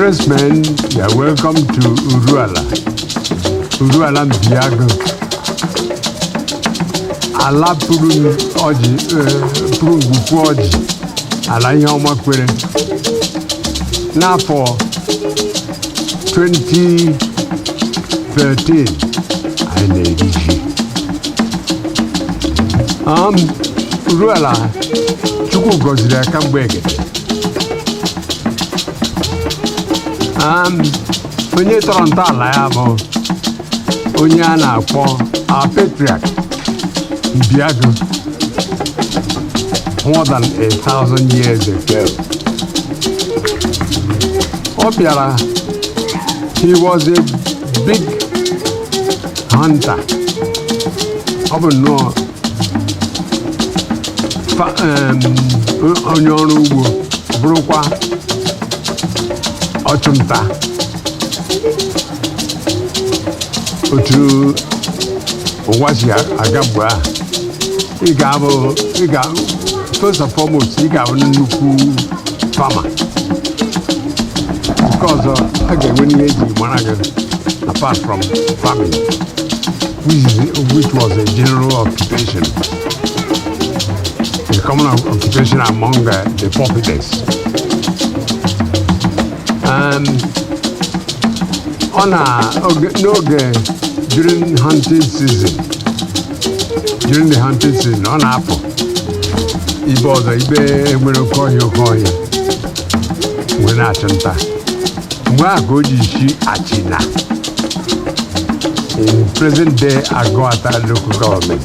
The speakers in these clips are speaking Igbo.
Congressmen, you are welcome to Uruala. Uruala Biago. Ala Purun Oji, Purun Gupu Oji. Ala Yoma Kwere. Now for 2013, I need it. Uruala, Chuku Gozira Kambwege. Onye tọrọ ntọala ya bụ onye a na-akpọ our patriarch Biago more than 1,000 years ago. Ọ bịara, he was a big hunter. Ọ bụ nnọọ onye ọrụ ugbo bụrụkwa ọchụnta. Otu ụwa si aga bụ a, ị ga-abụ first and foremost ị ga-abụ nnukwu farmer. Nke ọzọ a ga-enwe ihe eji mara gị apart from farming, which was a general occupation, a common occupation among the populace. During the hunting season, ọ na-apụ ibe ọzọ, ibe nwere oke ọhịa wee na-achụ nta. Mgbe a ka o ji isi Achịna in present day Agụata local government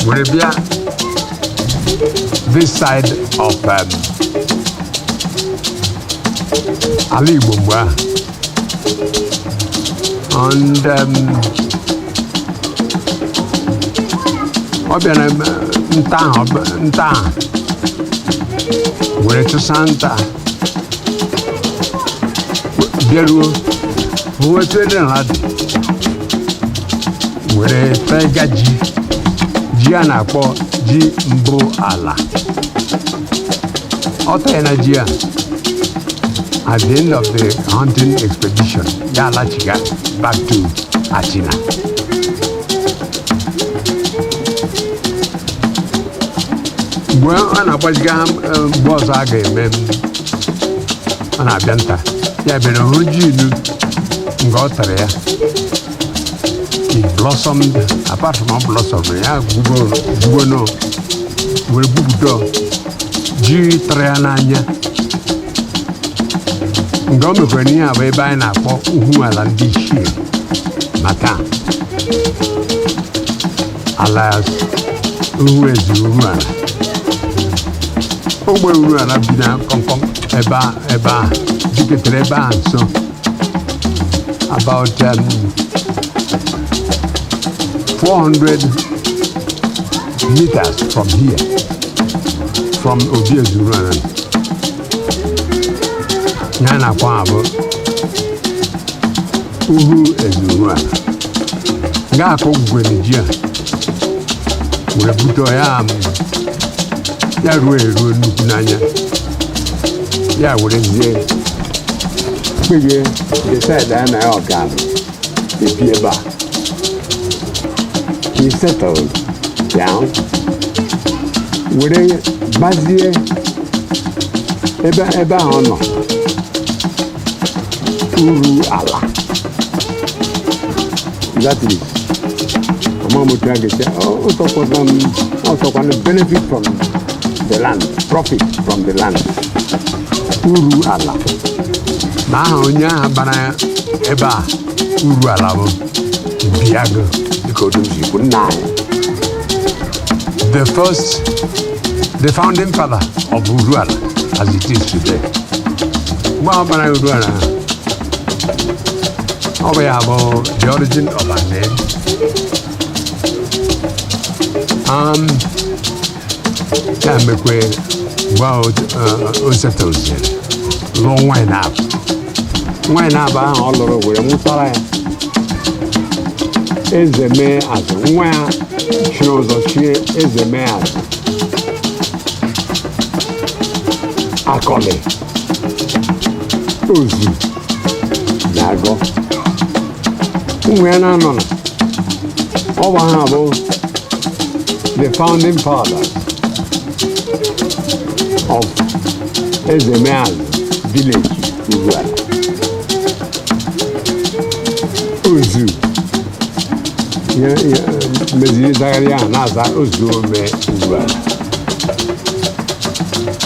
were bịa this side of ala Igbo mgbe ahụ. And ọ bịara nta ahụ were chụsa nta bịaruo wetu ede na dị were tega ji a na-akpọ ji mbụ ala. Ọ tara na ji a at the end of the hunting expedition, ya alachiga back to Achịna. Mgbe ọ na-agbaziga mgbe ọzọ a ga-eme, ọ na-abịa nta, ya bịara hụrụ ji ilu nke ọ tara ya. It blossomed, apart from all blossom, ya gwugo no, were bupụta ji tara ya n'anya. Nke o mekwara n'ihe a bụ ebe anyị na-akpọ uhu ala ndị Ichie maka ala uhu ezi uhu ala. Ogbe uhu ala bi na kọnkọn ebe a jikọtara ebe a nso about 400 meters from here, from Obi Ezuru ala. Ya na-akpọ abụ uhu ezuru ala. Ga-akọ gwere ji a were buto ya ruo eruo nnukwu n'anya, ya werezie kpege decide ya na ya ọ ga-ebi ebe a. He settled down were gbazie ebe ahụ ọ nọ uru ala. That is, benefit from the land, profit from the land. Uru ala. Na aha onye ahụ bara ebe a uru ala bụ Biago dịka Odozi bụ nna anyị. The founding father of Uruala as it is today. Mgbe ọ bara Uruala, ọ bụ ya bụ the origin of our name. Ya mekwe mgbe o settled lụọ nwanyị na-abụ. Nwanyị na-abụ ahụ ọ lụrụ were mụtara ya eze mee azụ. Nwa ya chiri ụzọ chie eze mee azụ. Akọlị ozu na agọ ụmụ ya na-anọ na ọ bụ ha bụ the founding fathers of Ezemeazụ village Ugwuala. Ozu meziri Zagharịa ahụ na-aza ozu ome Ugwuala.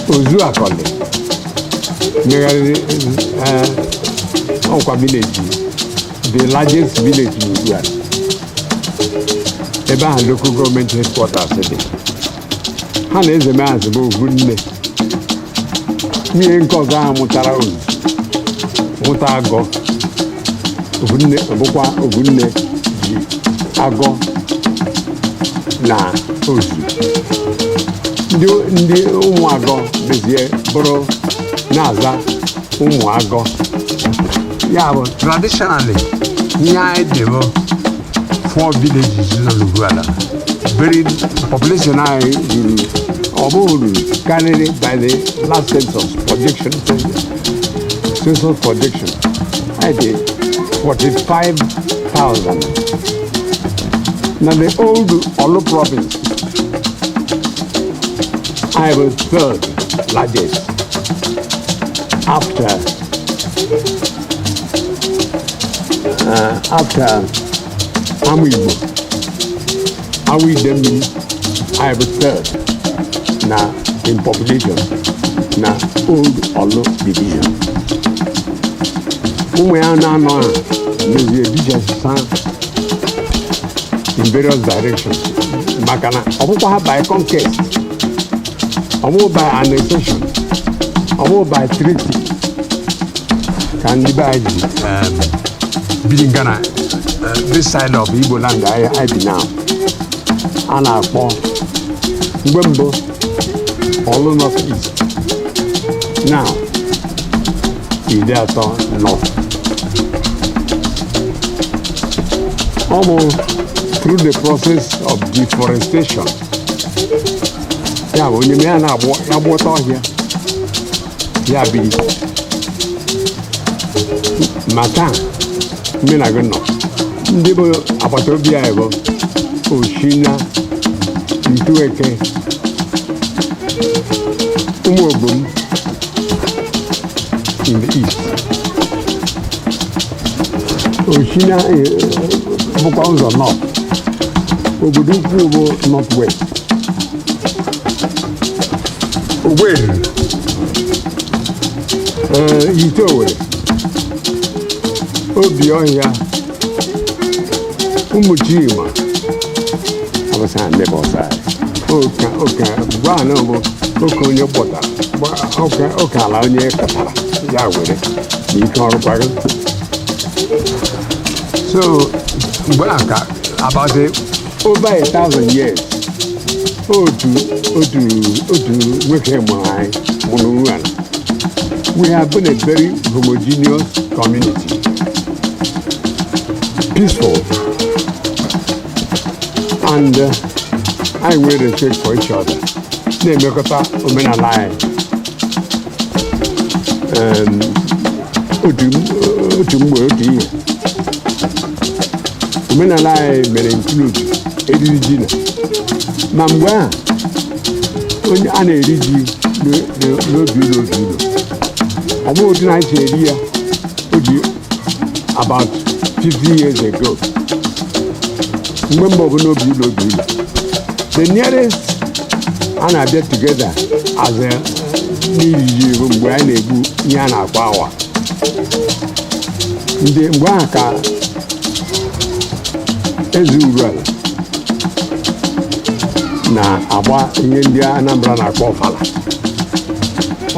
Ozu Akọlị megharịrị ọkwa village, the largest village in Ugwuala. Ebe ahụ local government headquarters dị. Ha na Ezemeazụ bụ Ogbunne. Nwunye nke ọzọ ahụ mụtara ozu mụta agọ. Ogbunne bụkwa Ogbunne ji agọ na ozu. Ndị ụmụ agọ bezie bụrụ na-aza ụmụ agọ. Ya bụ traditionally ihe anyị dị bụ 4 villages nọ n'Ugwuala. Very population anyị ruru ọ bụrụ karịrị by the last census projection. I did 45,000. Now the old Olu province, I was third largest after Amu-Igbo. Awi-Idemili, I was third now in population, now old Olu division. Ụmụ ya na-anọ a mezie dijiasa in various directions maka na ọ bụkwa ha by conquest, ọ bụ by annexation, ọ bụ by treaty ka ndị be anyị ji biri nga na this side of Igbo land I bi now a na-akpọ mgbe mbụ Olu North East, now Ide-Atọ North. Almost through the process of deforestation. Ya bụ onye ya na-agbọta ọhịa ya biri ma taa mmena gị nọ ndị bụ agbata obi anyị bụ Oshina, Ntueke, Umuobum in the east. Oshina bụkwa ụzọ north. Obodo ukwu bụ north west. Ogweri, Ite-Owere, Obi-Ọhịa, Ụmụchima, abụsa ndị bụ ọsa oke gwa anọ bụ oke onye kpọtara oke ala onye katara ya were n'ike ọrụ kwago. So mgbe a ka about over 1,000 years otu nwoke mụrụ anyị mụrụ Ugwuala. We have been a very homogeneous community, peaceful, and I will respect for each other. Na-emekọta omenala anyị otu mgbe otu ihe. Omenala anyị mere include eriri ji ma mgbe a onye a na-eri ji n'obi ụlọ ọ bụ otu na anyị si eri ya o ji about 50 years ago. Mgbe mbọ bụ n'obi ụlọ the nearest a na-abịa together as a n'iri ji bụ mgbe anyị na-egbu ihe a na-akpọ awa. Mgbe ahụ ka Eze Ugwuala na-agba ihe ndị Anambra na-akpọ ọfala. Ọ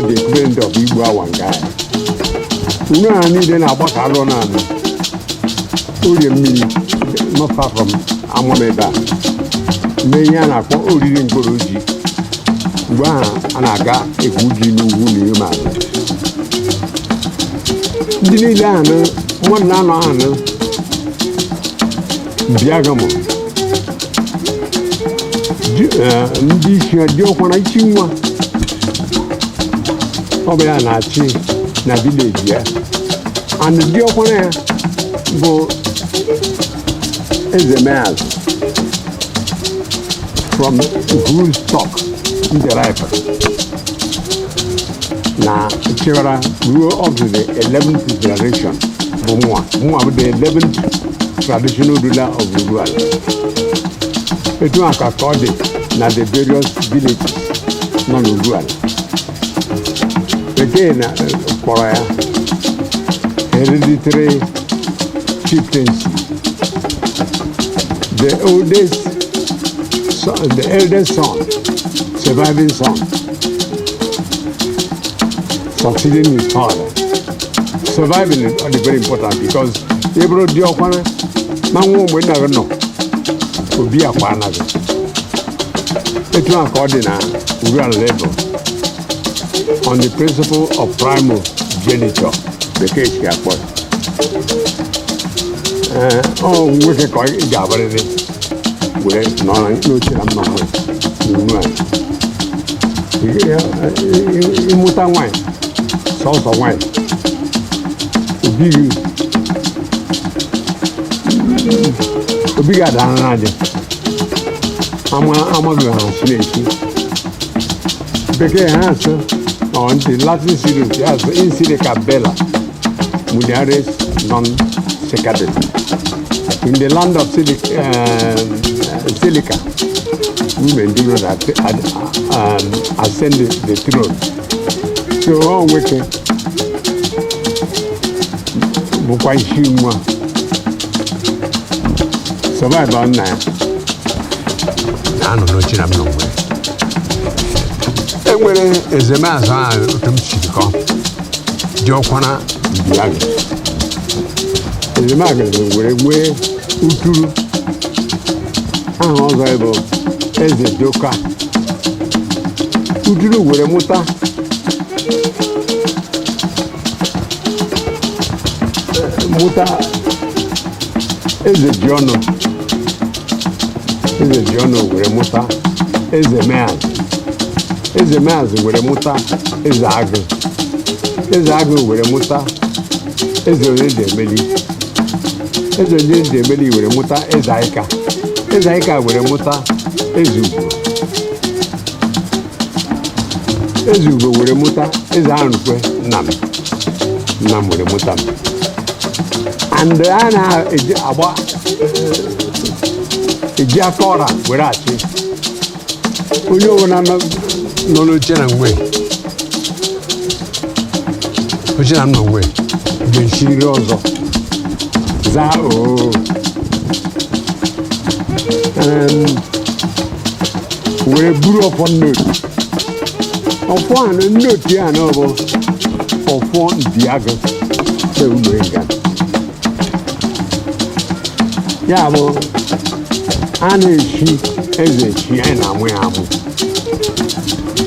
dị equivalent of Igbo awa nke anyị. Ugwuala niile na-agba ka alụ na-anọ orie mmiri not far from Amamebe a mee ihe a na-akpọ oriri mkpụrụ ji. Mgbe ahụ a na-aga egwu ji n'ugwu na ihe mazụ. Ndị niile ahụ mmadụ na-anọ ahụ Biagamo ndị isi dị ọkwa na isi nwa ọ bụ ya na-achị na village ya and ndị ọkwara ya bụ Ezemeaz from whose stock Nderipe na chewara ruo up to the 11th generation bụ mụnwa bụ the 11th traditional ruler of Uruala. Etu a ka ọ dị na the various villages nọ n'Uruala. Bekee na kpọrọ ya hereditary chieftaincy. The eldest son, surviving son, succeeding his father. Surviving is very important because Ebro Diokwana, Mango Winagano, will be a Panaga. It will according to rural level on the principle of primogeniture, the case here. We can call it Gabriel. We're not no wine, sauce of wine. Big advantage. I'm a slave. Became answer on the Latin series as in silica bella, Mudares non secaded. In the land of Silica, women do not ascend the throne. So, all wicked. Bukwashima. Survive on that. I don't know, I'm not aware. And when Ezemeaz to Chico, Jokwana, Diag. Ezemeaz were away, Uturu, and also as a joker. Uturu were a muta. Muta is a journal. Is a journal with a muta. Is a man. Is a man with a muta. Is a agri. Is agri with a muta. Is a lady belly. Is a lady belly with a muta. Is aika. Is aika with a muta. Is ugo. Is ugo with a muta. Is anque. Nam with a muta. And Anna is about a Jacora, where I see. We know when I'm no lieutenant way. Which I'm no way. Then she rose up. Zao. We're a brew of one note. Of one note, yeah, no, of one Diago. So we bring that. Yeah, well, Anna she is a she and I'm where I'm.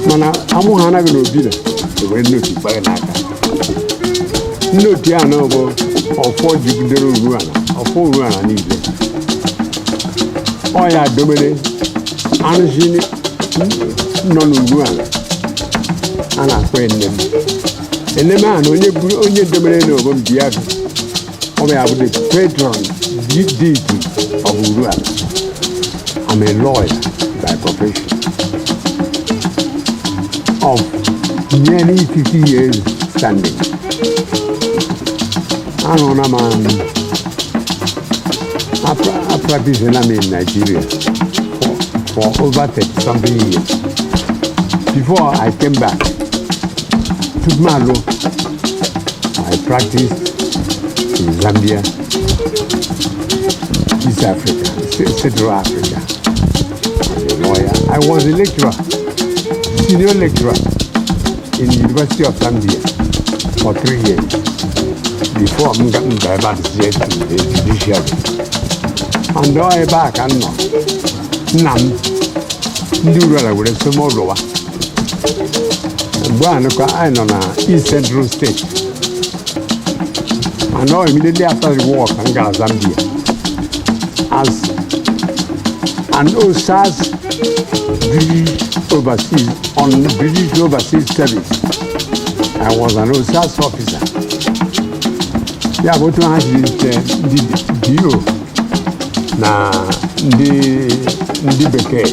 Mana, I'm going to be there. The way no to buy like that. No, Tiano, or 4 Jupiter Ruana, or 4 Ruana need it. Oh, yeah, Dominic, Anna she non Ruana. And I friend them. And the man only Dominic over Diago. Oh, I would be patron. Deity of Uruala. I'm a lawyer by profession. Of nearly 50 years standing. I practice in Nigeria for over 30-something years. Before I came back to Malo, I practiced in Zambia, East Africa, Central Africa. I was a lawyer. I was a lecturer, senior lecturer in the University of Zambia for 3 years before I got diverted to the judiciary. And now I'm back and now, I would have some more lower. I'm on East Central State. And now immediately after the war, I got Zambia. As an OSAS British Overseas Service I was an OSAS officer. Ya bụ otu ha jiri ite ndị DO na ndị bekee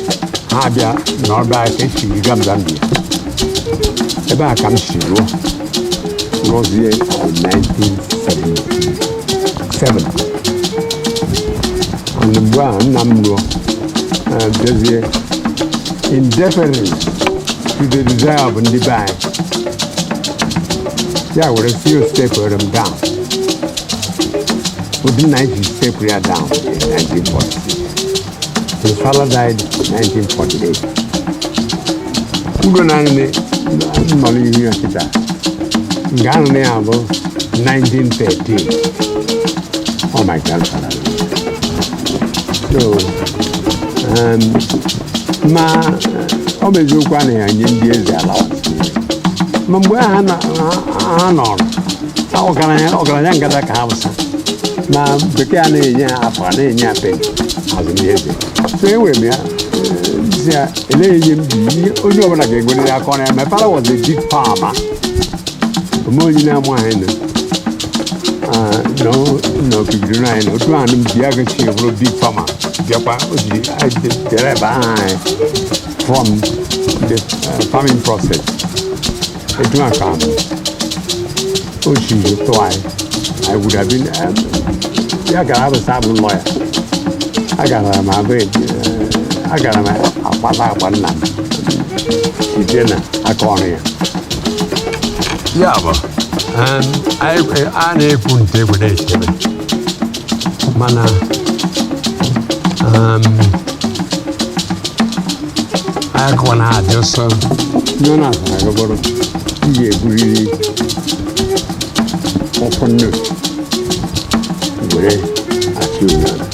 ha bịa n'ọba aka echiri ga Zambia. Ebe a ka m si rụzie in 1977. And mgbe a nna m rụọ bịazie in deference to the desire of ndị be anyị. Ya were few step them down. Within 90 step we are down in 1946. His father died in 1948. Ugo na nne mmalụ ihu ya kịta. Nga nne ya bụ 1913. Oh my grandfather. So, ma ọ bụ eziokwu a na-enye ndị eze allowance. Ma mgbe ha nọrọ, ọgaranya ngada ka ha bụsa. Ma bekee a na-enye ha afọ a na-enye ha peni azụ ndị eze. So enwere m ya si ya ele-enye m ji onye ọbụla ga-egwerịrị aka ọrụ ya. My father was a big farmer. Ome onye na-amụ anyị n'okigiri anyị na otu ahụ m ji agachi bụrụ big farmer bịakwa o ji dere ebe anyị from the farming process. Etu a ka o si tụọ anyị. I would have been ya gara abụ sabụ lawyer. Agara m akpata akpa nna m site na aka ọrụ ya. Ya bụ a na-ekwu nte egwu na-echebe mana akụkọ na-adị ọsọ nye na asara gọbọrọ ị ga-egburiri ọkụ nnu were achị ụnyahụ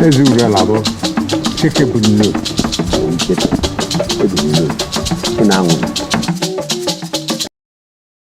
ezi uru ala bụ chike bụ nnu nkịta ebu nnu na anwụ